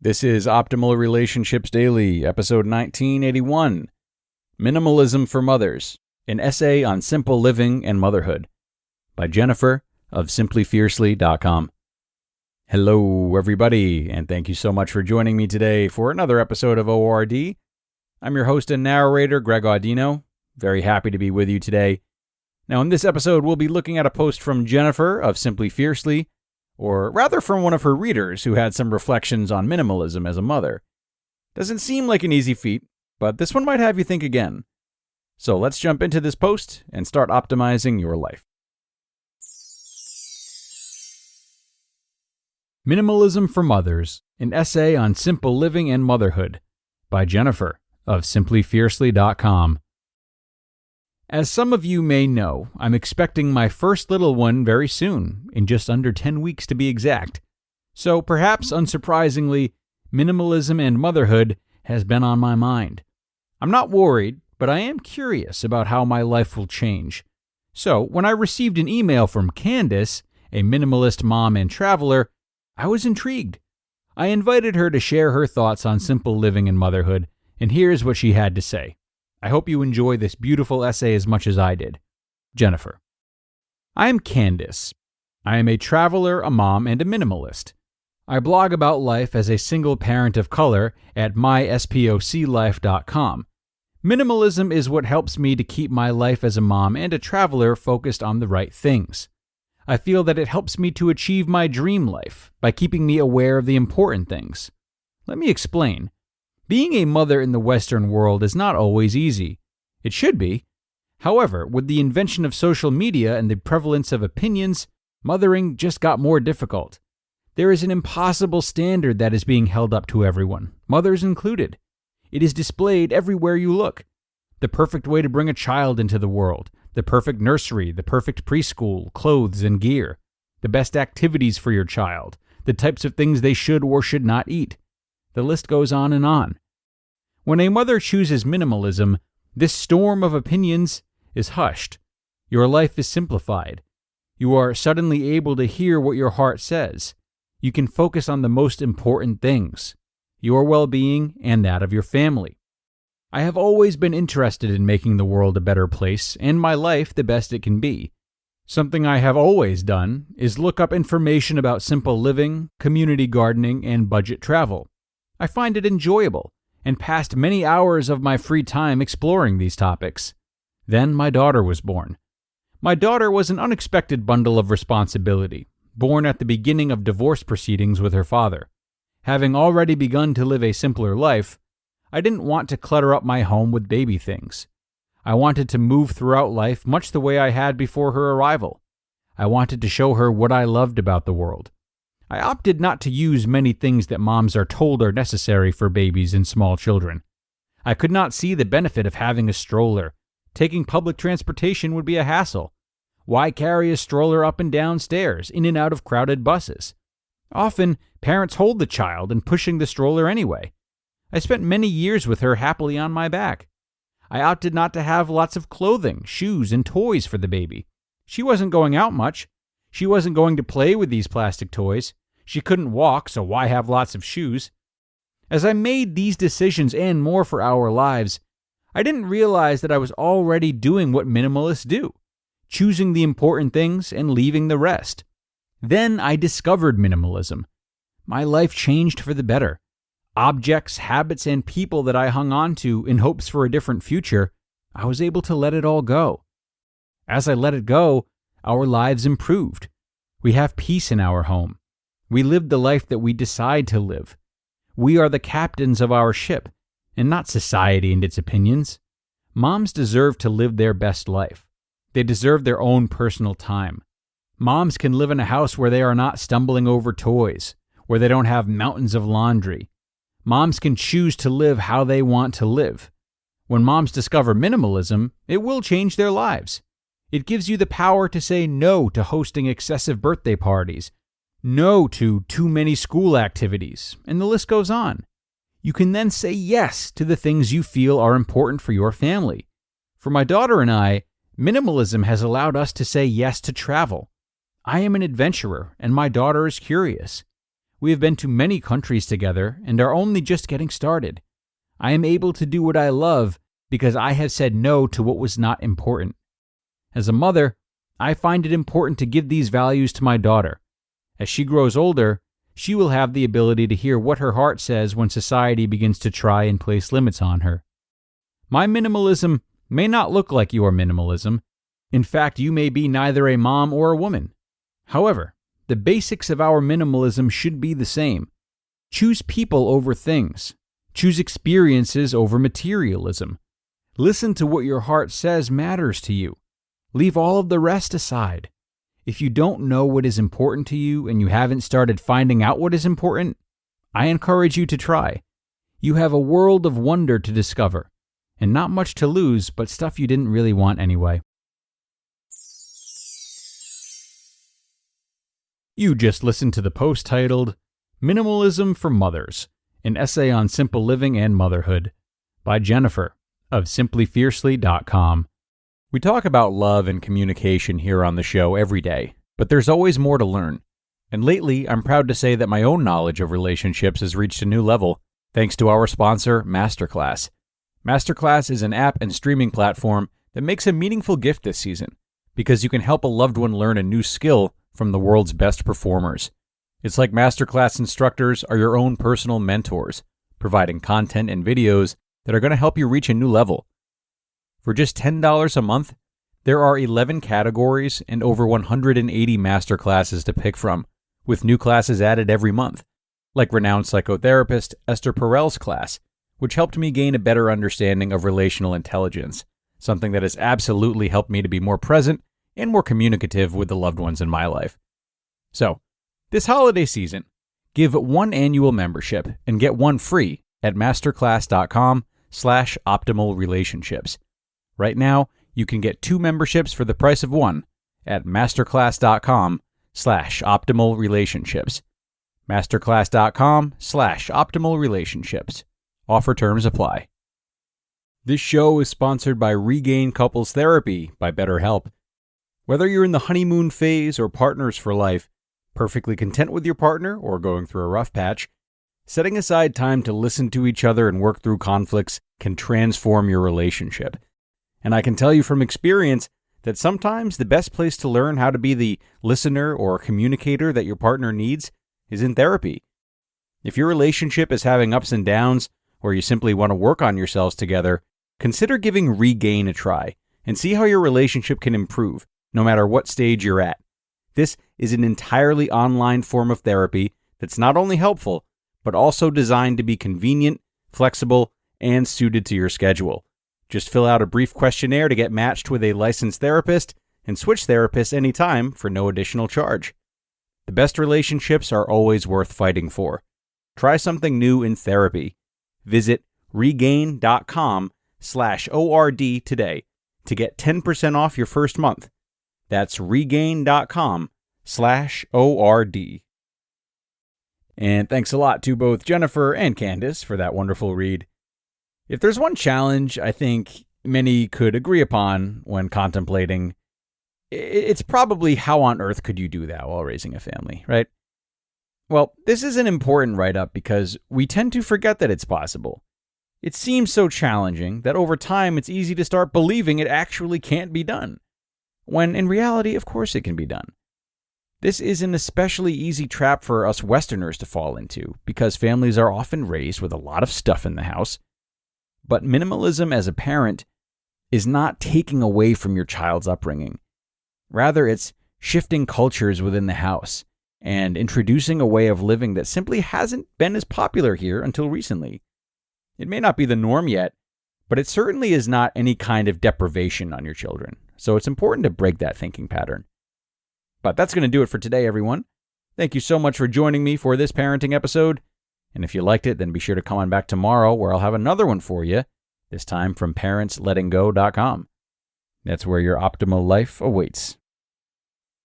This is Optimal Relationships Daily, episode 1981, Minimalism for Mothers, an essay on simple living and motherhood, by Jennifer of simplyfiercely.com. Hello, everybody, and thank you so much for joining me today for another episode of ORD. I'm your host and narrator, Greg Audino. Very happy to be with you today. Now, in this episode, we'll be looking at a post from Jennifer of Simply Fiercely, or rather from one of her readers who had some reflections on minimalism as a mother. Doesn't seem like an easy feat, but this one might have you think again. So let's jump into this post and start optimizing your life. Minimalism for Mothers, an essay on simple living and motherhood, by Jennifer of simplyfiercely.com. As some of you may know, I'm expecting my first little one very soon, in just under 10 weeks to be exact. So perhaps unsurprisingly, minimalism and motherhood has been on my mind. I'm not worried, but I am curious about how my life will change. So when I received an email from Candace, a minimalist mom and traveler, I was intrigued. I invited her to share her thoughts on simple living and motherhood, and here's what she had to say. I hope you enjoy this beautiful essay as much as I did. Jennifer. I am Candace. I am a traveler, a mom, and a minimalist. I blog about life as a single parent of color at myspoclife.com. Minimalism is what helps me to keep my life as a mom and a traveler focused on the right things. I feel that it helps me to achieve my dream life by keeping me aware of the important things. Let me explain. Being a mother in the Western world is not always easy. It should be. However, with the invention of social media and the prevalence of opinions, mothering just got more difficult. There is an impossible standard that is being held up to everyone, mothers included. It is displayed everywhere you look. The perfect way to bring a child into the world, the perfect nursery, the perfect preschool, clothes and gear, the best activities for your child, the types of things they should or should not eat. The list goes on and on. When a mother chooses minimalism, this storm of opinions is hushed. Your life is simplified. You are suddenly able to hear what your heart says. You can focus on the most important things, your well-being and that of your family. I have always been interested in making the world a better place and my life the best it can be. Something I have always done is look up information about simple living, community gardening, and budget travel. I find it enjoyable and passed many hours of my free time exploring these topics. Then my daughter was born. My daughter was an unexpected bundle of responsibility, born at the beginning of divorce proceedings with her father. Having already begun to live a simpler life, I didn't want to clutter up my home with baby things. I wanted to move throughout life much the way I had before her arrival. I wanted to show her what I loved about the world. I opted not to use many things that moms are told are necessary for babies and small children. I could not see the benefit of having a stroller. Taking public transportation would be a hassle. Why carry a stroller up and down stairs, in and out of crowded buses? Often, parents hold the child and pushing the stroller anyway. I spent many years with her happily on my back. I opted not to have lots of clothing, shoes, and toys for the baby. She wasn't going out much. She wasn't going to play with these plastic toys. She couldn't walk, so why have lots of shoes? As I made these decisions and more for our lives, I didn't realize that I was already doing what minimalists do, choosing the important things and leaving the rest. Then I discovered minimalism. My life changed for the better. Objects, habits, and people that I hung on to in hopes for a different future, I was able to let it all go. As I let it go, our lives improved. We have peace in our home. We live the life that we decide to live. We are the captains of our ship, and not society and its opinions. Moms deserve to live their best life. They deserve their own personal time. Moms can live in a house where they are not stumbling over toys, where they don't have mountains of laundry. Moms can choose to live how they want to live. When moms discover minimalism, it will change their lives. It gives you the power to say no to hosting excessive birthday parties, no to too many school activities, and the list goes on. You can then say yes to the things you feel are important for your family. For my daughter and I, minimalism has allowed us to say yes to travel. I am an adventurer, and my daughter is curious. We have been to many countries together and are only just getting started. I am able to do what I love because I have said no to what was not important. As a mother, I find it important to give these values to my daughter. As she grows older, she will have the ability to hear what her heart says when society begins to try and place limits on her. My minimalism may not look like your minimalism. In fact, you may be neither a mom or a woman. However, the basics of our minimalism should be the same. Choose people over things. Choose experiences over materialism. Listen to what your heart says matters to you. Leave all of the rest aside. If you don't know what is important to you and you haven't started finding out what is important, I encourage you to try. You have a world of wonder to discover, and not much to lose, but stuff you didn't really want anyway. You just listened to the post titled, Minimalism for Mothers, an essay on simple living and motherhood, by Jennifer of simplyfiercely.com. We talk about love and communication here on the show every day, but there's always more to learn. And lately, I'm proud to say that my own knowledge of relationships has reached a new level, thanks to our sponsor, Masterclass. Masterclass is an app and streaming platform that makes a meaningful gift this season, because you can help a loved one learn a new skill from the world's best performers. It's like Masterclass instructors are your own personal mentors, providing content and videos that are going to help you reach a new level. For just $10 a month, there are 11 categories and over 180 masterclasses to pick from, with new classes added every month, like renowned psychotherapist Esther Perel's class, which helped me gain a better understanding of relational intelligence, something that has absolutely helped me to be more present and more communicative with the loved ones in my life. So, this holiday season, give one annual membership and get one free at masterclass.com/optimalrelationships. Right now, you can get 2 memberships for the price of one at masterclass.com/optimalrelationships. Masterclass.com/optimalrelationships. Offer terms apply. This show is sponsored by Regain Couples Therapy by BetterHelp. Whether you're in the honeymoon phase or partners for life, perfectly content with your partner or going through a rough patch, setting aside time to listen to each other and work through conflicts can transform your relationship. And I can tell you from experience that sometimes the best place to learn how to be the listener or communicator that your partner needs is in therapy. If your relationship is having ups and downs, or you simply want to work on yourselves together, consider giving Regain a try and see how your relationship can improve, no matter what stage you're at. This is an entirely online form of therapy that's not only helpful, but also designed to be convenient, flexible, and suited to your schedule. Just fill out a brief questionnaire to get matched with a licensed therapist and switch therapists anytime for no additional charge. The best relationships are always worth fighting for. Try something new in therapy. Visit regain.com/ORD today to get 10% off your first month. That's regain.com/ORD. And thanks a lot to both Jennifer and Candace for that wonderful read. If there's one challenge I think many could agree upon when contemplating, it's probably how on earth could you do that while raising a family, right? Well, this is an important write-up because we tend to forget that it's possible. It seems so challenging that over time it's easy to start believing it actually can't be done, when in reality, of course it can be done. This is an especially easy trap for us Westerners to fall into because families are often raised with a lot of stuff in the house. But minimalism as a parent is not taking away from your child's upbringing. Rather, it's shifting cultures within the house and introducing a way of living that simply hasn't been as popular here until recently. It may not be the norm yet, but it certainly is not any kind of deprivation on your children. So it's important to break that thinking pattern. But that's going to do it for today, everyone. Thank you so much for joining me for this parenting episode. And if you liked it, then be sure to come on back tomorrow where I'll have another one for you, this time from parentslettinggo.com. That's where your optimal life awaits.